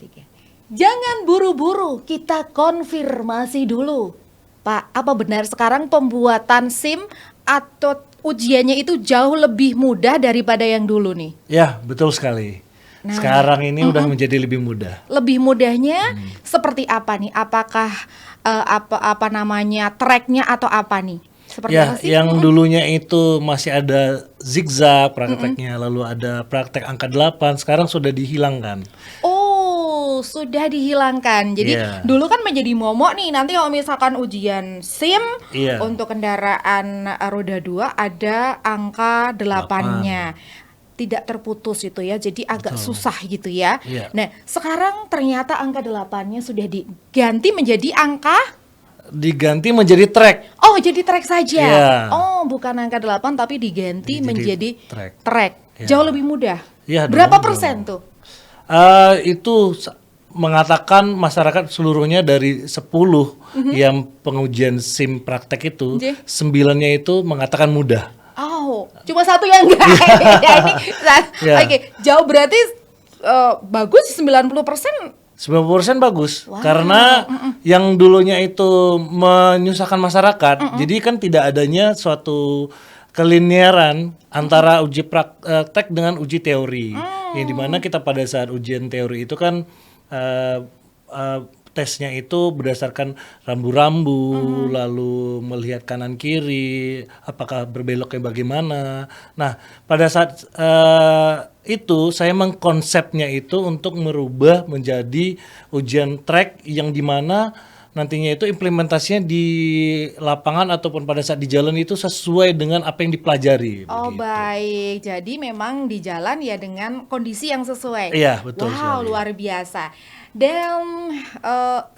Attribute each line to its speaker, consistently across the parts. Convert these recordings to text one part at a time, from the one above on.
Speaker 1: 3. Jangan buru-buru, kita konfirmasi dulu. Pak, apa benar sekarang pembuatan SIM atau ujiannya itu jauh lebih mudah daripada yang dulu nih?
Speaker 2: Ya, betul sekali.
Speaker 1: Nah,
Speaker 2: sekarang ini udah menjadi lebih mudah.
Speaker 1: Lebih mudahnya seperti apa nih? Apakah apa namanya tracknya atau apa nih? Seperti
Speaker 2: Ya,
Speaker 1: apa sih?
Speaker 2: yang dulunya itu masih ada zigzag prakteknya, lalu ada praktek angka 8, sekarang sudah dihilangkan.
Speaker 1: Oh, sudah dihilangkan. Jadi
Speaker 2: Iya.
Speaker 1: dulu kan menjadi momok nih. Nanti kalau misalkan ujian SIM
Speaker 2: Iya.
Speaker 1: untuk kendaraan roda 2 ada angka 8-nya. Tidak terputus itu ya. Jadi agak susah gitu ya.
Speaker 2: Iya.
Speaker 1: Nah, sekarang ternyata angka 8-nya sudah diganti menjadi angka.
Speaker 2: Diganti menjadi track.
Speaker 1: Oh, jadi track saja.
Speaker 2: Iya.
Speaker 1: Oh, bukan angka 8 tapi diganti
Speaker 2: Jadi
Speaker 1: menjadi
Speaker 2: track.
Speaker 1: track.
Speaker 2: Iya.
Speaker 1: Jauh lebih mudah.
Speaker 2: Iya,
Speaker 1: Berapa
Speaker 2: dong,
Speaker 1: persen tuh?
Speaker 2: Itu mengatakan masyarakat seluruhnya dari 10 yang pengujian SIM praktek itu,
Speaker 1: Oke.
Speaker 2: 9-nya itu mengatakan mudah.
Speaker 1: Oh, cuma satu yang enggak. Ya, ini,
Speaker 2: Ya.
Speaker 1: Oke, jauh berarti bagus 90%.
Speaker 2: 90% bagus,
Speaker 1: Wow.
Speaker 2: karena yang dulunya itu menyusahkan masyarakat, jadi kan tidak adanya suatu kelinearan antara uji praktek dengan uji teori, yang dimana kita pada saat ujian teori itu kan tesnya itu berdasarkan rambu-rambu, lalu melihat kanan kiri, apakah berbeloknya bagaimana. Nah, pada saat itu saya mengkonsepnya itu untuk merubah menjadi ujian track yang dimana nantinya itu implementasinya di lapangan ataupun pada saat di jalan itu sesuai dengan apa yang dipelajari.
Speaker 1: Oh,
Speaker 2: begitu.
Speaker 1: baik. Jadi memang di jalan ya dengan kondisi yang sesuai.
Speaker 2: Iya, betul
Speaker 1: Wow,
Speaker 2: sekali.
Speaker 1: luar biasa. Dan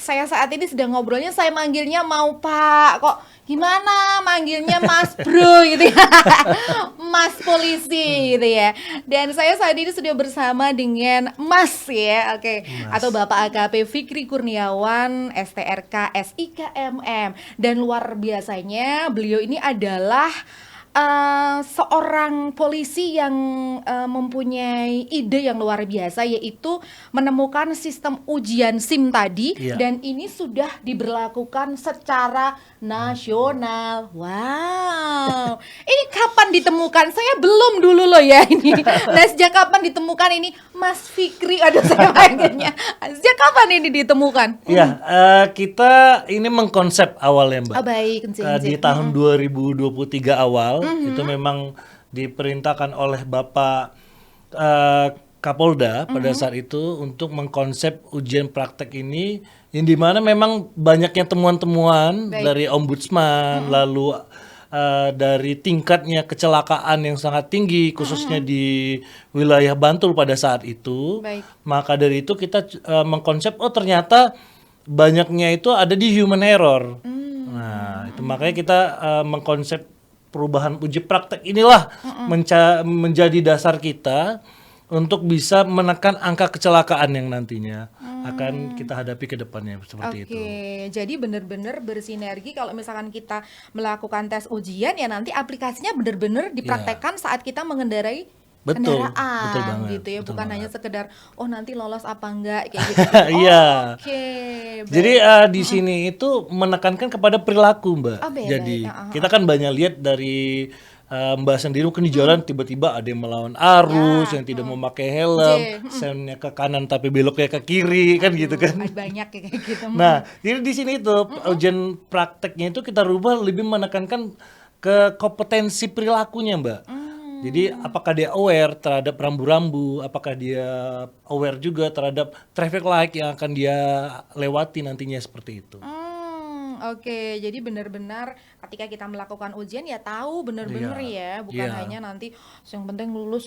Speaker 1: saya saat ini sedang ngobrolnya, saya manggilnya mau Pak, kok gimana manggilnya Mas Bro gitu ya. Mas polisi gitu ya. Dan saya saat ini sudah bersama dengan Mas ya, oke. Atau Bapak AKP Fikri Kurniawan, STRK SIKMM. Dan luar biasanya beliau ini adalah seorang polisi yang mempunyai ide yang luar biasa, yaitu menemukan sistem ujian SIM tadi.
Speaker 2: Iya.
Speaker 1: Dan ini sudah diberlakukan secara nasional. Wow, ini kapan ditemukan? Saya belum dulu loh ya ini. Nah, sejak kapan ditemukan ini Mas Fikri? Aduh, saya panggilnya. Sejak kapan ini ditemukan?
Speaker 2: Iya, kita ini mengkonsep awalnya, Mbak.
Speaker 1: Oh, baik,
Speaker 2: Di tahun 2023 awal itu memang diperintahkan oleh Bapak Kapolda pada saat itu untuk mengkonsep ujian praktek ini, yang dimana memang banyaknya temuan-temuan
Speaker 1: Baik.
Speaker 2: dari ombudsman, lalu dari tingkatnya kecelakaan yang sangat tinggi khususnya di wilayah Bantul pada saat itu.
Speaker 1: Baik.
Speaker 2: Maka dari itu kita mengkonsep, oh ternyata banyaknya itu ada di human error. Nah, itu makanya kita mengkonsep perubahan uji praktek inilah menjadi dasar kita untuk bisa menekan angka kecelakaan yang nantinya akan kita hadapi ke depannya seperti itu.
Speaker 1: Oke, jadi benar-benar bersinergi. Kalau misalkan kita melakukan tes ujian ya nanti aplikasinya benar-benar dipraktekkan saat kita mengendarai
Speaker 2: Betul,
Speaker 1: kendaraan
Speaker 2: betul banget,
Speaker 1: gitu ya,
Speaker 2: betul
Speaker 1: bukan
Speaker 2: banget.
Speaker 1: hanya sekedar oh nanti lolos apa enggak kayak gitu.
Speaker 2: Iya.
Speaker 1: Oke.
Speaker 2: Jadi di sini itu menekankan kepada perilaku, Mbak.
Speaker 1: Oh, baik,
Speaker 2: Jadi
Speaker 1: baik.
Speaker 2: kita kan banyak lihat dari Mbak sendiri mungkin di jalan tiba-tiba ada yang melawan arus, yang tidak memakai helm, sennya ke kanan tapi beloknya ke kiri, kan gitu kan.
Speaker 1: Ada banyak ya kayak gitu.
Speaker 2: Nah, jadi di sini itu ujian prakteknya itu kita rubah lebih menekankan ke kompetensi perilakunya, Mbak. Jadi apakah dia aware terhadap rambu-rambu, apakah dia aware juga terhadap traffic light yang akan dia lewati nantinya seperti itu.
Speaker 1: Oke, jadi benar-benar ketika kita melakukan ujian ya tahu benar-benar ya, bukan
Speaker 2: Iya.
Speaker 1: hanya nanti yang penting lulus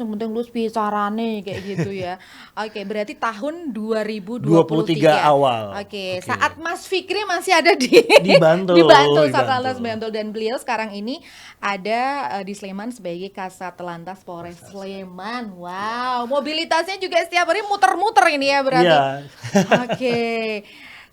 Speaker 1: bicarane kayak gitu ya. Oke, berarti tahun 2023
Speaker 2: awal.
Speaker 1: Oke,
Speaker 2: Oke.
Speaker 1: saat Mas Fikri masih ada di
Speaker 2: Di Bantul,
Speaker 1: di Bantul,
Speaker 2: di
Speaker 1: Satlantas
Speaker 2: Bantul.
Speaker 1: Bantul, dan beliau sekarang ini ada di Sleman sebagai Kasat Telantas Polres Sleman. Wow, mobilitasnya juga setiap hari muter-muter ini ya berarti.
Speaker 2: Iya.
Speaker 1: Oke.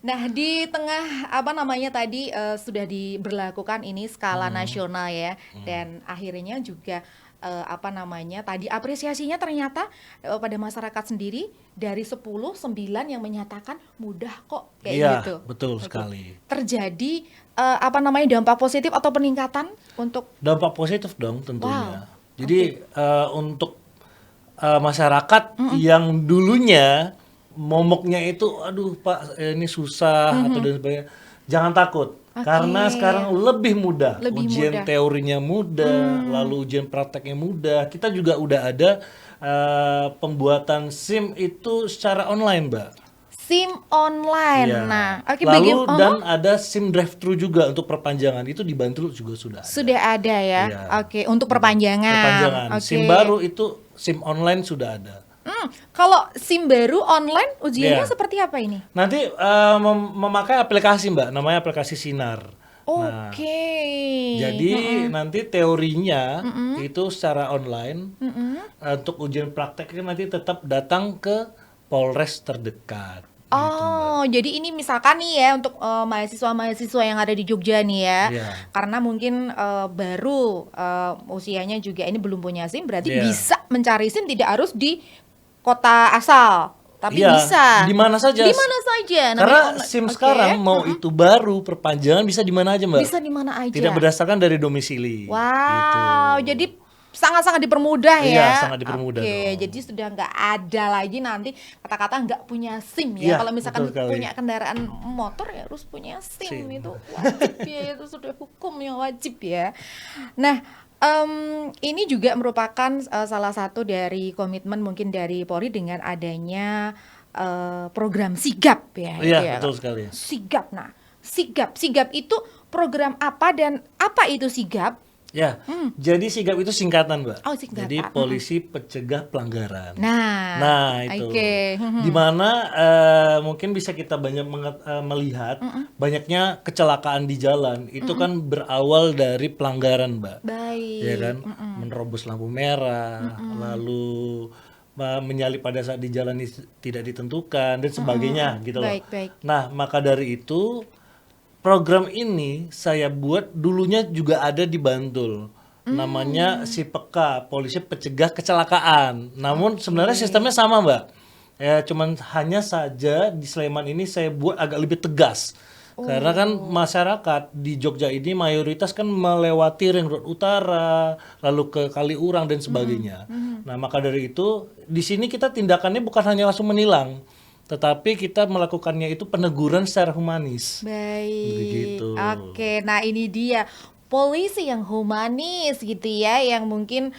Speaker 1: Nah, di tengah apa namanya tadi sudah diberlakukan ini skala nasional ya, dan akhirnya juga apa namanya tadi apresiasinya ternyata pada masyarakat sendiri dari 10 9 yang menyatakan mudah kok kayak
Speaker 2: Iya,
Speaker 1: gitu.
Speaker 2: betul
Speaker 1: Oke.
Speaker 2: sekali.
Speaker 1: Terjadi apa namanya dampak positif atau peningkatan untuk
Speaker 2: Dampak positif dong tentunya.
Speaker 1: Wow,
Speaker 2: Jadi untuk masyarakat yang dulunya momoknya itu, aduh Pak ini susah atau dan sebagainya, jangan takut.
Speaker 1: Oke.
Speaker 2: Karena sekarang lebih mudah,
Speaker 1: Lebih
Speaker 2: ujian
Speaker 1: mudah.
Speaker 2: teorinya mudah, lalu ujian prakteknya mudah. Kita juga udah ada pembuatan SIM itu secara online, Mbak.
Speaker 1: SIM online.
Speaker 2: Iya.
Speaker 1: Nah, oke
Speaker 2: Lalu dan ada SIM drive-thru juga untuk perpanjangan, itu di Bantul juga sudah ada.
Speaker 1: sudah ada ya.
Speaker 2: Iya.
Speaker 1: Oke, untuk perpanjangan.
Speaker 2: Perpanjangan.
Speaker 1: Oke.
Speaker 2: SIM baru itu SIM online sudah ada.
Speaker 1: Kalau SIM baru online ujiannya
Speaker 2: Iya.
Speaker 1: seperti apa ini?
Speaker 2: Nanti memakai aplikasi Mbak, namanya aplikasi Sinar. Nah,
Speaker 1: Oke.
Speaker 2: jadi nanti teorinya itu secara online, untuk ujian prakteknya nanti tetap datang ke Polres terdekat.
Speaker 1: Oh, jadi ini misalkan nih ya untuk mahasiswa-mahasiswa yang ada di Jogja nih ya.
Speaker 2: Iya.
Speaker 1: Karena mungkin baru usianya juga ini belum punya SIM, berarti
Speaker 2: Iya.
Speaker 1: bisa mencari SIM tidak harus di kota asal, tapi
Speaker 2: Iya,
Speaker 1: bisa.
Speaker 2: di mana saja.
Speaker 1: Di mana saja. namanya
Speaker 2: Karena
Speaker 1: online.
Speaker 2: SIM
Speaker 1: Oke.
Speaker 2: sekarang mau itu baru perpanjangan bisa di mana aja Mbak.
Speaker 1: Bisa di mana aja.
Speaker 2: Tidak berdasarkan dari domisili.
Speaker 1: Wow,
Speaker 2: Gitu.
Speaker 1: jadi sangat-sangat dipermudah
Speaker 2: Iya,
Speaker 1: ya.
Speaker 2: sangat dipermudah
Speaker 1: Oke,
Speaker 2: dong.
Speaker 1: jadi sudah nggak ada lagi nanti kata-kata nggak punya SIM
Speaker 2: Iya,
Speaker 1: ya. Kalau misalkan
Speaker 2: betul sekali.
Speaker 1: punya kendaraan motor ya harus punya SIM,
Speaker 2: SIM.
Speaker 1: itu wajib ya, itu sudah hukum yang wajib ya. Nah, ini juga merupakan salah satu dari komitmen mungkin dari Polri dengan adanya program Sigap ya.
Speaker 2: Iya,
Speaker 1: itu ya.
Speaker 2: betul sekali.
Speaker 1: Sigap. Nah, Sigap itu program apa dan apa itu Sigap?
Speaker 2: Ya, jadi sigap itu singkatan, Mbak.
Speaker 1: Oh, singkatan.
Speaker 2: Jadi polisi pencegah pelanggaran.
Speaker 1: Nah,
Speaker 2: itu.
Speaker 1: oke.
Speaker 2: Di mana mungkin bisa kita banyak melihat banyaknya kecelakaan di jalan. Itu kan berawal dari pelanggaran, Mbak.
Speaker 1: Baik.
Speaker 2: Ya kan? Menerobos lampu merah, lalu menyalip pada saat di jalan tidak ditentukan dan sebagainya gitu loh.
Speaker 1: Baik, baik.
Speaker 2: Nah, maka dari itu program ini saya buat dulunya juga ada di Bantul. Namanya SIPK, Polisi Pencegah Kecelakaan. Namun sebenarnya sistemnya sama, Mbak. Ya, cuman hanya saja di Sleman ini saya buat agak lebih tegas. Karena kan masyarakat di Jogja ini mayoritas kan melewati Ring Road Utara, lalu ke Kaliurang dan sebagainya. Nah, maka dari itu di sini kita tindakannya bukan hanya langsung menilang, tetapi kita melakukannya itu peneguran secara humanis.
Speaker 1: Baik.
Speaker 2: Begitu.
Speaker 1: Oke, nah ini dia polisi yang humanis gitu ya, yang mungkin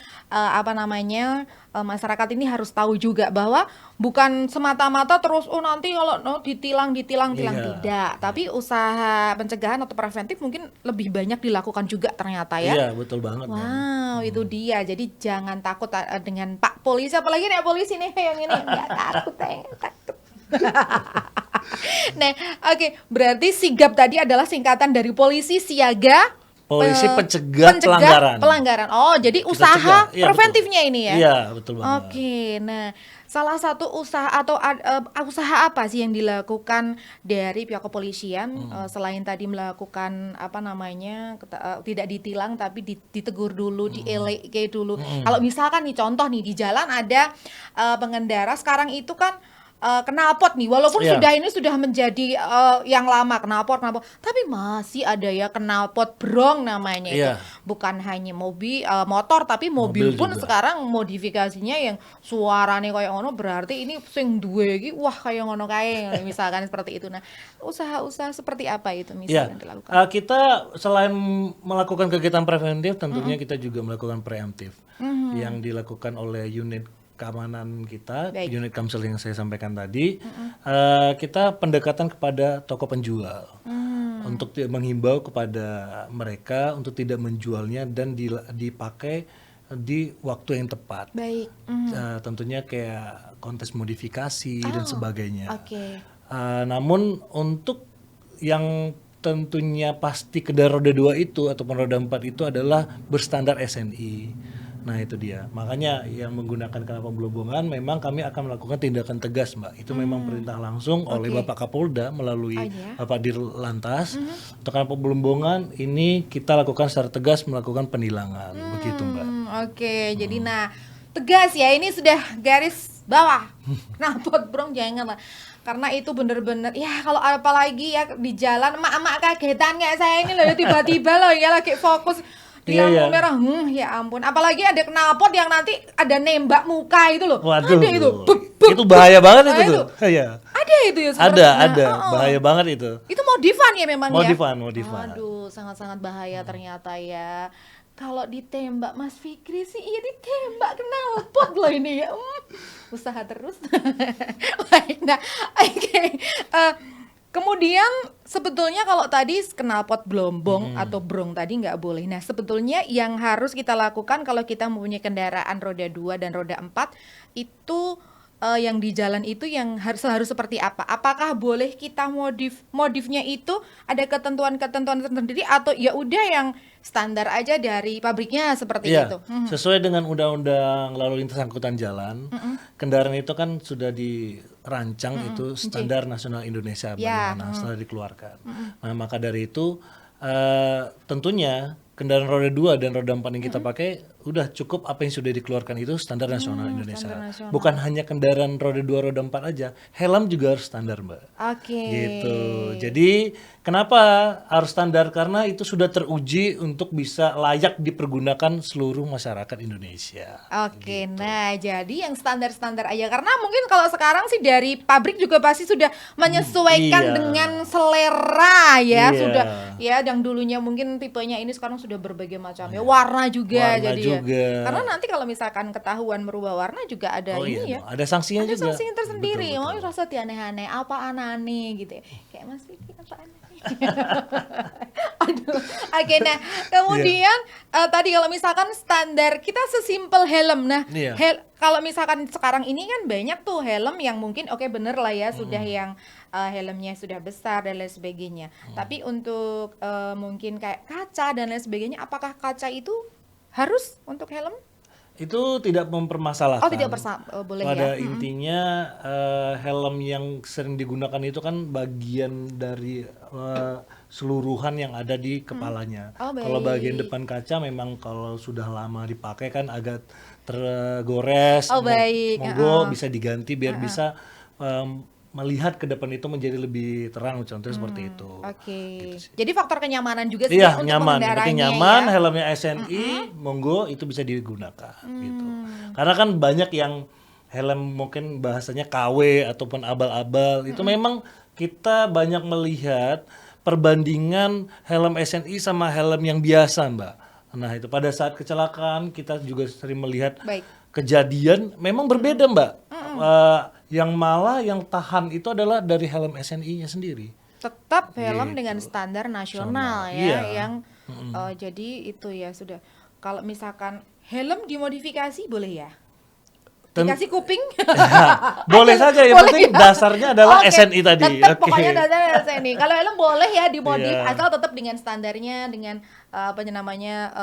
Speaker 1: masyarakat ini harus tahu juga bahwa bukan semata-mata terus nanti kalau ditilang
Speaker 2: Iya.
Speaker 1: tidak, tapi usaha pencegahan atau preventif mungkin lebih banyak dilakukan juga ternyata ya.
Speaker 2: Iya, betul banget. Dan.
Speaker 1: Wow, itu dia. Jadi jangan takut dengan Pak Polisi, apalagi nih polisi nih yang ini nggak takut, takut. Nah, oke, berarti Sigap tadi adalah singkatan dari polisi siaga
Speaker 2: Polisi pencegah pelanggaran.
Speaker 1: Oh, jadi
Speaker 2: Kita
Speaker 1: usaha
Speaker 2: cegah. Iya,
Speaker 1: preventifnya ini ya.
Speaker 2: Iya, betul banget.
Speaker 1: Oke, nah salah satu usaha atau usaha apa sih yang dilakukan dari pihak kepolisian selain tadi melakukan tidak ditilang tapi ditegur dulu, dielek dulu. Kalau misalkan nih contoh nih di jalan ada pengendara sekarang itu kan knalpot nih, walaupun
Speaker 2: Iya.
Speaker 1: sudah menjadi yang lama knalpot, tapi masih ada ya knalpot brong namanya itu.
Speaker 2: Iya.
Speaker 1: Bukan hanya motor, tapi mobil pun
Speaker 2: juga.
Speaker 1: sekarang modifikasinya yang suaranya kayak ngono, berarti ini sing duwe iki wah kayak ngono kae, misalkan seperti itu. Nah, usaha-usaha seperti apa itu
Speaker 2: Ya,
Speaker 1: misalkan dilakukan?
Speaker 2: kita selain melakukan kegiatan preventif, tentunya kita juga melakukan preemptif yang dilakukan oleh unit keamanan kita,
Speaker 1: Baik.
Speaker 2: unit Kamsel yang saya sampaikan tadi. Kita pendekatan kepada toko penjual untuk menghimbau kepada mereka untuk tidak menjualnya dan dipakai di waktu yang tepat.
Speaker 1: Baik.
Speaker 2: Tentunya kayak kontes modifikasi dan sebagainya.
Speaker 1: Oke.
Speaker 2: Namun untuk yang tentunya pasti kendaraan roda 2 itu ataupun roda 4 itu adalah berstandar SNI. Nah itu dia, makanya yang menggunakan kenalpot belombongan memang kami akan melakukan tindakan tegas, Mbak. Itu memang perintah langsung oleh Bapak Kapolda melalui Bapak Dirlantas. Untuk kenalpot belombongan ini kita lakukan secara tegas melakukan penilangan, begitu Mbak.
Speaker 1: Oke, jadi tegas ya, ini sudah garis bawah. Knalpot brong jangan lah. Karena itu bener-bener ya, kalau apalagi ya di jalan emak-emak kagetan kayak saya ini loh ya, tiba-tiba loh ya lagi fokus di
Speaker 2: Iya,
Speaker 1: lampu
Speaker 2: iya.
Speaker 1: merah. Ya ampun, apalagi ada knalpot yang nanti ada nembak muka itu loh.
Speaker 2: Waduh,
Speaker 1: Ada itu. Buk, buk,
Speaker 2: itu bahaya banget
Speaker 1: Nah,
Speaker 2: itu
Speaker 1: itu.
Speaker 2: tuh. Iya.
Speaker 1: Ada itu ya
Speaker 2: Ada,
Speaker 1: sepertinya.
Speaker 2: ada, bahaya banget itu.
Speaker 1: Itu modifan ya memang
Speaker 2: Modifan,
Speaker 1: ya?
Speaker 2: modifan.
Speaker 1: Aduh, sangat-sangat bahaya ternyata ya. Kalau ditembak Mas Fikri sih, iya ditembak knalpot loh ini ya. Usaha terus. Baik, nah, oke. Kemudian sebetulnya kalau tadi knalpot blombong atau brong tadi nggak boleh. Nah, sebetulnya yang harus kita lakukan kalau kita mempunyai kendaraan roda 2 dan roda 4 itu yang di jalan itu yang harus seperti apa? Apakah boleh kita modifnya itu ada ketentuan-ketentuan tersendiri atau ya udah yang standar aja dari pabriknya seperti
Speaker 2: Iya,
Speaker 1: itu?
Speaker 2: sesuai dengan Undang-Undang Lalu Lintas Angkutan Jalan, kendaraan itu kan sudah dirancang itu standar nasional Indonesia
Speaker 1: Ya,
Speaker 2: bagaimana setelah dikeluarkan. Nah, maka dari itu tentunya kendaraan roda 2 dan roda 4 yang kita pakai udah cukup apa yang sudah dikeluarkan itu standar nasional Indonesia.
Speaker 1: standar nasional.
Speaker 2: Bukan hanya kendaraan roda 2, roda 4 aja, helm juga harus standar, Mbak.
Speaker 1: Oke.
Speaker 2: Gitu. Jadi kenapa harus standar? Karena itu sudah teruji untuk bisa layak dipergunakan seluruh masyarakat Indonesia.
Speaker 1: Oke, nah jadi yang standar-standar aja karena mungkin kalau sekarang sih dari pabrik juga pasti sudah menyesuaikan
Speaker 2: Iya.
Speaker 1: dengan selera ya,
Speaker 2: Iya.
Speaker 1: sudah ya yang dulunya mungkin tipenya ini sekarang sudah berbagai macam ya, warna juga
Speaker 2: Warna
Speaker 1: jadi ya.
Speaker 2: juga.
Speaker 1: Karena nanti kalau misalkan ketahuan merubah warna juga ada
Speaker 2: Oh
Speaker 1: ini
Speaker 2: iya,
Speaker 1: ya.
Speaker 2: ada sanksinya
Speaker 1: Ada
Speaker 2: juga.
Speaker 1: sanksi tersendiri.
Speaker 2: Betul,
Speaker 1: Oh,
Speaker 2: betul.
Speaker 1: rasa aneh-aneh, apa aneh gitu ya. Kayak Mas Vicky apa aneh. Aduh. Oke, nah kemudian tadi kalau misalkan standar kita sesimpel helm. Nah,
Speaker 2: Iya.
Speaker 1: kalau misalkan sekarang ini kan banyak tuh helm yang mungkin oke bener lah ya sudah yang helmnya sudah besar dan lain sebagainya. Tapi untuk mungkin kayak kaca dan lain sebagainya, apakah kaca itu harus untuk helm?
Speaker 2: Itu tidak mempermasalahkan.
Speaker 1: Oh, tidak boleh
Speaker 2: Pada
Speaker 1: ya.
Speaker 2: intinya helm yang sering digunakan itu kan bagian dari seluruhan yang ada di kepalanya.
Speaker 1: Oh,
Speaker 2: Kalau
Speaker 1: baik.
Speaker 2: bagian depan kaca memang kalau sudah lama dipakai kan agak tergores.
Speaker 1: Oh, baik.
Speaker 2: Monggo bisa diganti biar bisa melihat ke depan itu menjadi lebih terang, contohnya seperti itu.
Speaker 1: Oke.
Speaker 2: Gitu sih.
Speaker 1: Jadi faktor kenyamanan juga sih
Speaker 2: Iya,
Speaker 1: ya untuk
Speaker 2: nyaman. Yang penting
Speaker 1: pengendaraannya
Speaker 2: nyaman,
Speaker 1: ya.
Speaker 2: helmnya SNI, monggo itu bisa digunakan gitu. Karena kan banyak yang helm mungkin bahasanya KW ataupun abal-abal, itu memang kita banyak melihat perbandingan helm SNI sama helm yang biasa, Mbak. Nah, itu pada saat kecelakaan kita juga sering melihat
Speaker 1: Baik.
Speaker 2: kejadian memang berbeda, Mbak. Yang malah yang tahan itu adalah dari helm SNI-nya sendiri.
Speaker 1: Tetap helm dengan standar nasional ya
Speaker 2: Iya.
Speaker 1: yang jadi itu ya sudah. Kalau misalkan helm dimodifikasi boleh ya? Dikasih kuping?
Speaker 2: Boleh saja, yang
Speaker 1: Boleh
Speaker 2: penting
Speaker 1: ya?
Speaker 2: dasarnya adalah
Speaker 1: Oke,
Speaker 2: SNI tadi.
Speaker 1: Tetap
Speaker 2: Oke.
Speaker 1: pokoknya dasarnya SNI. Kalau helm boleh ya dimodif
Speaker 2: Iya.
Speaker 1: asal tetap dengan standarnya dengan apa namanya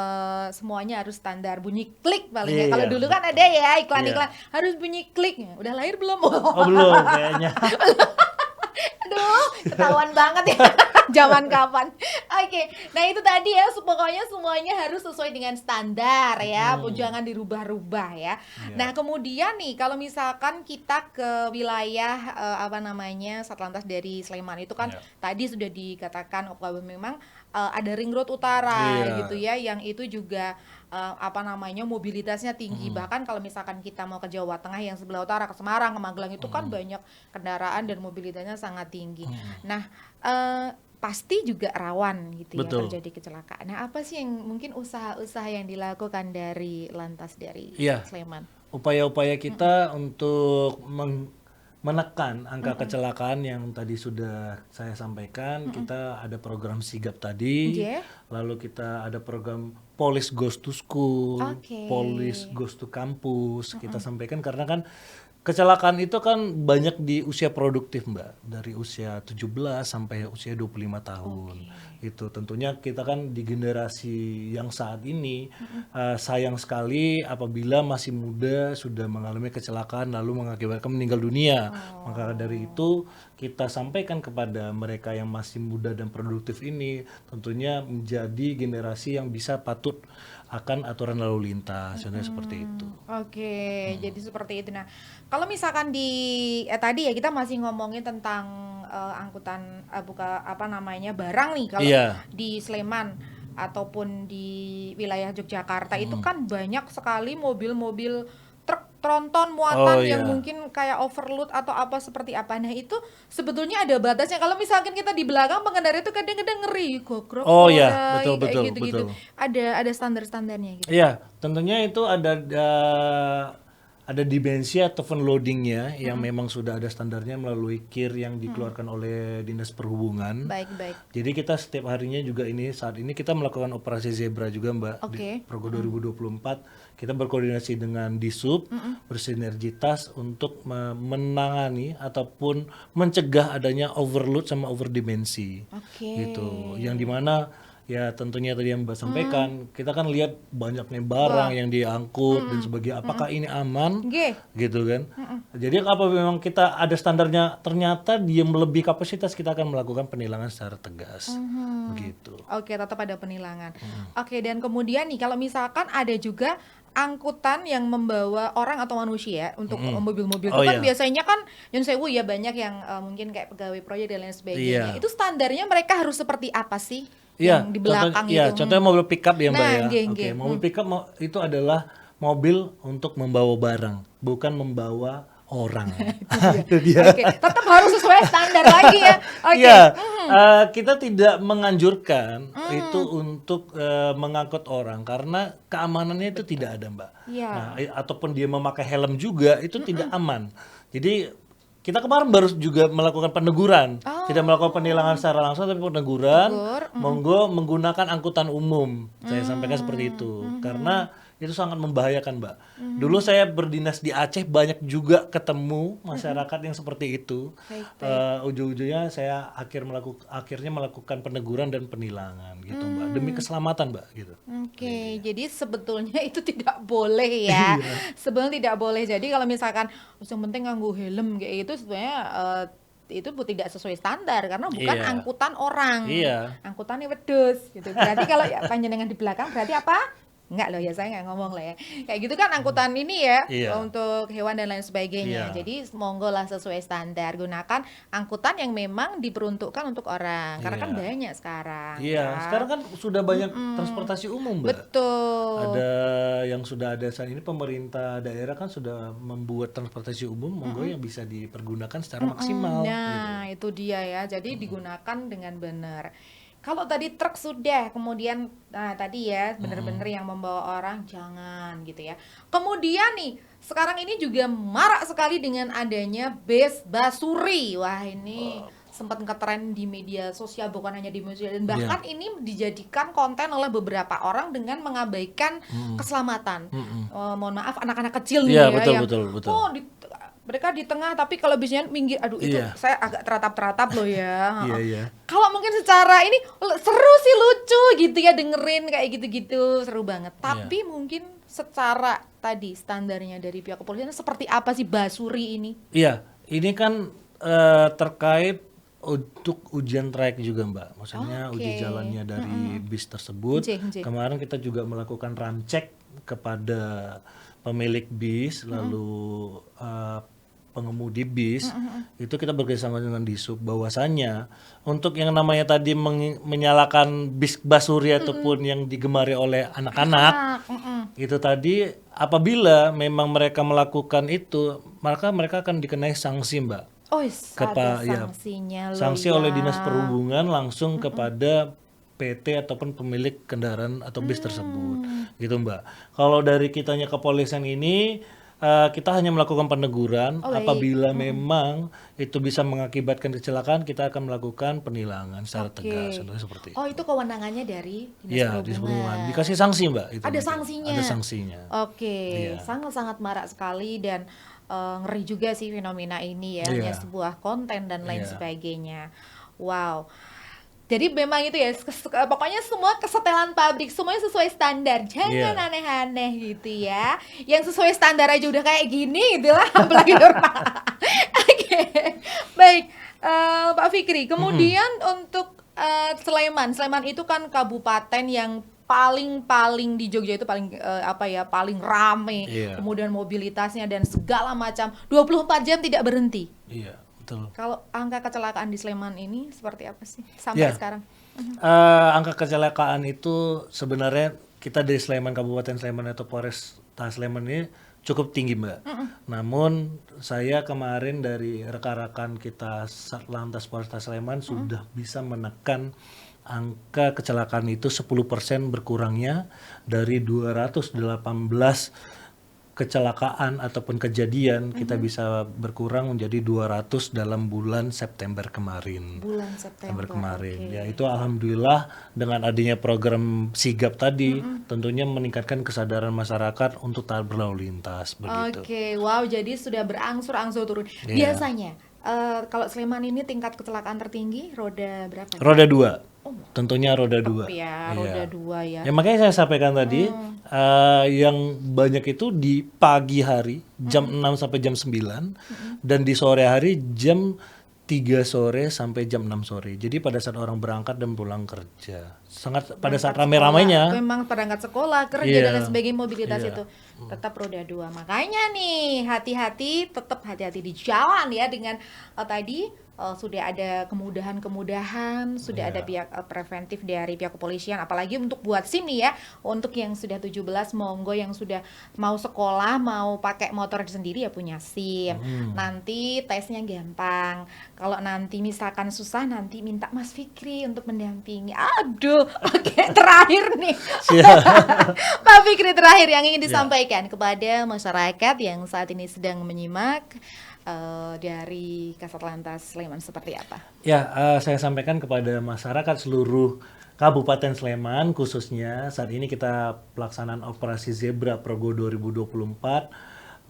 Speaker 1: semuanya harus standar bunyi klik paling ya.
Speaker 2: Iya,
Speaker 1: Kalau dulu kan ada ya iklan-iklan harus bunyi klik. Udah lahir belum?
Speaker 2: Oh belum kayaknya.
Speaker 1: Aduh, ketahuan banget ya zaman kapan. Oke, nah itu tadi ya pokoknya semuanya harus sesuai dengan standar ya, jangan dirubah-rubah ya. Nah kemudian nih kalau misalkan kita ke wilayah apa namanya Satlantas dari Sleman itu kan
Speaker 2: Iya.
Speaker 1: tadi sudah dikatakan bahwa memang ada ring road utara
Speaker 2: Iya.
Speaker 1: gitu ya, yang itu juga apa namanya mobilitasnya tinggi. Bahkan kalau misalkan kita mau ke Jawa Tengah yang sebelah utara ke Semarang, ke Magelang itu kan banyak kendaraan dan mobilitasnya sangat tinggi. Nah, pasti juga rawan gitu ya
Speaker 2: Betul.
Speaker 1: terjadi kecelakaan. Nah, apa sih yang mungkin usaha-usaha yang dilakukan dari Lantas dari
Speaker 2: Iya.
Speaker 1: Sleman?
Speaker 2: Upaya-upaya kita untuk menekan angka kecelakaan yang tadi sudah saya sampaikan, kita ada program sigap tadi,
Speaker 1: Iya.
Speaker 2: lalu kita ada program Police Goes to School,
Speaker 1: Oke.
Speaker 2: Police Goes to Campus, kita sampaikan karena kan kecelakaan itu kan banyak di usia produktif, Mbak, dari usia 17 sampai usia 25 tahun. Itu tentunya kita kan di generasi yang saat ini sayang sekali apabila masih muda sudah mengalami kecelakaan lalu mengakibatkan meninggal dunia. Maka dari itu kita sampaikan kepada mereka yang masih muda dan produktif ini tentunya menjadi generasi yang bisa patut akan aturan lalu lintas, contohnya seperti itu.
Speaker 1: Oke, jadi seperti itu. Nah, kalau misalkan di tadi ya kita masih ngomongin tentang angkutan barang nih. Kalau
Speaker 2: Iya.
Speaker 1: di Sleman ataupun di wilayah Yogyakarta itu kan banyak sekali mobil-mobil truk tronton muatan
Speaker 2: Oh
Speaker 1: yang
Speaker 2: iya.
Speaker 1: mungkin kayak overload atau apa seperti apa. Nah, itu sebetulnya ada batasnya. Kalau misalkan kita di belakang pengendara itu kadang-kadang ngeri, gogrok,
Speaker 2: Oh iya,
Speaker 1: mulai, kayak
Speaker 2: betul,
Speaker 1: gitu-gitu.
Speaker 2: betul.
Speaker 1: Ada standar-standarnya gitu.
Speaker 2: Iya, tentunya itu ada dimensi ataupun loadingnya yang memang sudah ada standarnya melalui KIR yang dikeluarkan oleh Dinas Perhubungan.
Speaker 1: Baik.
Speaker 2: Jadi kita setiap harinya juga saat ini kita melakukan operasi zebra juga Mbak di
Speaker 1: Oke.
Speaker 2: Progo 2024. Kita berkoordinasi dengan Disub, bersinergitas untuk menangani ataupun mencegah adanya overload sama overdimensi.
Speaker 1: Oke.
Speaker 2: Gitu. Yang dimana ya tentunya tadi yang Mbak sampaikan, kita kan lihat banyaknya barang yang diangkut dan sebagainya. Apakah ini aman?
Speaker 1: Nggih.
Speaker 2: Gitu kan. Jadi apa memang kita ada standarnya, ternyata dia melebihi kapasitas, kita akan melakukan penilangan secara tegas. Begitu.
Speaker 1: Oke, tetap ada penilangan. Oke, dan kemudian nih kalau misalkan ada juga angkutan yang membawa orang atau manusia untuk mobil-mobil
Speaker 2: Oh,
Speaker 1: itu kan
Speaker 2: iya.
Speaker 1: biasanya kan yang sewu ya banyak yang mungkin kayak pegawai proyek dan lain sebagainya.
Speaker 2: Iya.
Speaker 1: Itu standarnya mereka harus seperti apa sih?
Speaker 2: Iya,
Speaker 1: Yang di belakang
Speaker 2: iya,
Speaker 1: itu.
Speaker 2: contohnya mobil pickup ya Mbak
Speaker 1: Nah,
Speaker 2: ya.
Speaker 1: nggih,
Speaker 2: Oke,
Speaker 1: nggih.
Speaker 2: mobil pickup itu adalah mobil untuk membawa barang, bukan membawa orang. Itu dia.
Speaker 1: Oke, tetap harus sesuai standar lagi ya. Oke.
Speaker 2: Iya, kita tidak menganjurkan itu untuk mengangkut orang karena keamanannya itu tidak ada, Mbak.
Speaker 1: Iya.
Speaker 2: Nah, ataupun dia memakai helm juga itu tidak aman. Jadi kita kemarin baru juga melakukan peneguran, tidak melakukan penilangan secara langsung tapi peneguran.
Speaker 1: Tegur,
Speaker 2: Monggo menggunakan angkutan umum. Saya sampaikan seperti itu karena itu sangat membahayakan, Mbak. Dulu saya berdinas di Aceh banyak juga ketemu masyarakat yang seperti itu. Ujung-ujungnya saya akhirnya melakukan peneguran dan penilangan gitu, Mbak. Demi keselamatan, Mbak, gitu.
Speaker 1: Oke, jadi sebetulnya itu tidak boleh ya. Sebetulnya tidak boleh. Jadi kalau misalkan yang penting nganggo helm kayak itu sebenarnya itu tidak sesuai standar karena bukan
Speaker 2: Iya.
Speaker 1: angkutan orang.
Speaker 2: Iya.
Speaker 1: Angkutannya wedus gitu. Berarti kalau ya panjenengan di belakang berarti apa? Enggak loh ya, saya nggak ngomong lah ya. Kayak gitu kan angkutan ini ya
Speaker 2: Iya.
Speaker 1: untuk hewan dan lain sebagainya.
Speaker 2: Iya.
Speaker 1: Jadi monggo lah sesuai standar. Gunakan angkutan yang memang diperuntukkan untuk orang. Karena kan
Speaker 2: Iya.
Speaker 1: banyak sekarang.
Speaker 2: Iya,
Speaker 1: ya.
Speaker 2: sekarang kan sudah banyak transportasi umum, Mbak.
Speaker 1: Betul.
Speaker 2: Ada yang sudah ada saat ini pemerintah daerah kan sudah membuat transportasi umum, monggo yang bisa dipergunakan secara maksimal.
Speaker 1: Nah, itu dia ya. Jadi digunakan dengan benar. Kalau tadi truk sudah, kemudian nah tadi ya benar-benar yang membawa orang jangan gitu ya. Kemudian nih, sekarang ini juga marak sekali dengan adanya bus basuri. Wah, ini sempat ngetren di media sosial, bukan hanya di media sosial, dan bahkan ini dijadikan konten oleh beberapa orang dengan mengabaikan keselamatan. Mohon maaf anak-anak kecil nih
Speaker 2: Iya,
Speaker 1: ya
Speaker 2: betul,
Speaker 1: yang
Speaker 2: betul.
Speaker 1: oh mereka di tengah tapi kalau bisnya minggir, aduh itu
Speaker 2: Iya.
Speaker 1: saya agak teratap-teratap loh ya.
Speaker 2: Iya, iya.
Speaker 1: Kalau mungkin secara ini seru sih, lucu gitu ya dengerin kayak gitu-gitu, seru banget. Tapi mungkin secara tadi standarnya dari pihak kepolisian seperti apa sih basuri ini?
Speaker 2: Iya, ini kan terkait untuk ujian trayek juga, Mbak. Maksudnya
Speaker 1: Oke.
Speaker 2: uji jalannya dari bis tersebut.
Speaker 1: Nggih.
Speaker 2: Kemarin kita juga melakukan ramcek kepada pemilik bis, lalu pengemudi bis. Itu kita bekerjasama dengan Disub bahwasannya untuk yang namanya tadi menyalakan bis basuri ataupun yang digemari oleh anak-anak, itu tadi apabila memang mereka melakukan itu, maka mereka akan dikenai sanksi, Mbak.
Speaker 1: Oh, ada sanksinya loh
Speaker 2: Sanksi
Speaker 1: ya.
Speaker 2: oleh Dinas Perhubungan langsung kepada PT ataupun pemilik kendaraan atau bis tersebut, gitu Mbak. Kalau dari kitanya kepolisian ini kita hanya melakukan peneguran.
Speaker 1: Oh, baik.
Speaker 2: Apabila memang itu bisa mengakibatkan kecelakaan, kita akan melakukan penilangan secara tegas, contohnya seperti itu.
Speaker 1: Oh, itu kewenangannya dari Dinas
Speaker 2: Iya,
Speaker 1: Perhubungan.
Speaker 2: Dinas Perhubungan. Dikasih sanksi, Mbak. Itu
Speaker 1: Ada
Speaker 2: mungkin.
Speaker 1: sanksinya.
Speaker 2: Ada sanksinya.
Speaker 1: Oke,
Speaker 2: Iya.
Speaker 1: sangat-sangat marak sekali dan ngeri juga sih fenomena ini ya,
Speaker 2: Iya.
Speaker 1: hanya sebuah konten dan lain
Speaker 2: Iya.
Speaker 1: sebagainya. Wow. Jadi memang itu ya, pokoknya semua kesetelan pabrik, semuanya sesuai standar, jangan
Speaker 2: Iya.
Speaker 1: aneh-aneh gitu ya. Yang sesuai standar aja udah kayak gini gitu lah, apalagi normal. Oke, baik Pak Fikri. Kemudian untuk Sleman itu kan kabupaten yang paling di Jogja itu paling paling rame,
Speaker 2: Iya.
Speaker 1: kemudian mobilitasnya dan segala macam 24 jam tidak berhenti.
Speaker 2: Iya, betul.
Speaker 1: Kalau angka kecelakaan di Sleman ini seperti apa sih sampai
Speaker 2: Ya.
Speaker 1: sekarang?
Speaker 2: Angka kecelakaan itu sebenarnya kita di Sleman, Kabupaten Sleman atau Polresta Sleman ini cukup tinggi, Mbak. Namun saya kemarin dari rekan-rekan kita Satlantas Polresta Sleman sudah bisa menekan angka kecelakaan itu 10% berkurangnya dari 218 kecelakaan ataupun kejadian kita bisa berkurang menjadi 200 dalam bulan September kemarin.
Speaker 1: Bulan September
Speaker 2: Kemarin.
Speaker 1: oke.
Speaker 2: Ya itu alhamdulillah dengan adanya program sigap tadi tentunya meningkatkan kesadaran masyarakat untuk taat berlalu lintas begitu.
Speaker 1: Oke, wow, jadi sudah berangsur-angsur turun.
Speaker 2: Iya.
Speaker 1: Biasanya kalau Sleman ini tingkat kecelakaan tertinggi roda berapa?
Speaker 2: Roda 2. Tentunya roda 2.
Speaker 1: Ya,
Speaker 2: Iya.
Speaker 1: roda 2 ya.
Speaker 2: Ya makanya saya sampaikan tadi yang banyak itu di pagi hari jam 6 sampai jam 9 dan di sore hari jam 3 sore sampai jam 6 sore. Jadi pada saat orang berangkat dan pulang kerja. Sangat pada saat rame-ramenya.
Speaker 1: Memang berangkat sekolah, kerja
Speaker 2: Iya.
Speaker 1: dan lain sebagainya mobilitas
Speaker 2: Iya.
Speaker 1: itu tetap roda 2. Makanya nih tetap hati-hati di jalan ya dengan tadi sudah ada kemudahan-kemudahan, sudah ada pihak preventif dari pihak kepolisian, apalagi untuk buat SIM nih ya, untuk yang sudah 17 monggo yang sudah mau sekolah, mau pakai motor sendiri ya punya SIM. Nanti tesnya gampang. Kalau nanti misalkan susah nanti minta Mas Fikri untuk mendampingi. Aduh, oke terakhir nih. Pak Fikri terakhir yang ingin disampaikan kepada masyarakat yang saat ini sedang menyimak dari Kasat Lantas Sleman seperti apa?
Speaker 2: Ya, saya sampaikan kepada masyarakat seluruh Kabupaten Sleman khususnya saat ini kita pelaksanaan operasi Zebra Progo 2024.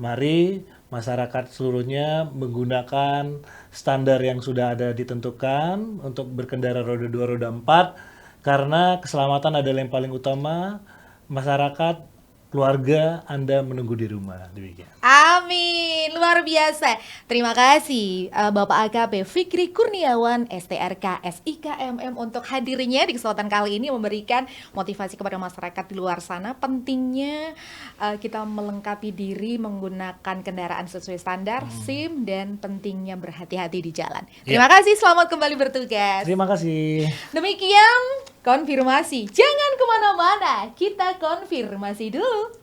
Speaker 2: Mari masyarakat seluruhnya menggunakan standar yang sudah ada ditentukan untuk berkendara roda 2, roda 4 karena keselamatan adalah yang paling utama. Masyarakat, keluarga Anda menunggu di rumah. Demikian.
Speaker 1: Amin, luar biasa. Terima kasih Bapak AKP Fikri Kurniawan STRK SIKMM untuk hadirnya di kesempatan kali ini memberikan motivasi kepada masyarakat di luar sana pentingnya kita melengkapi diri menggunakan kendaraan sesuai standar SIM dan pentingnya berhati-hati di jalan. Terima kasih, selamat kembali bertugas.
Speaker 2: Terima kasih.
Speaker 1: Demikian konfirmasi. Jangan kemana-mana, kita konfirmasi dulu.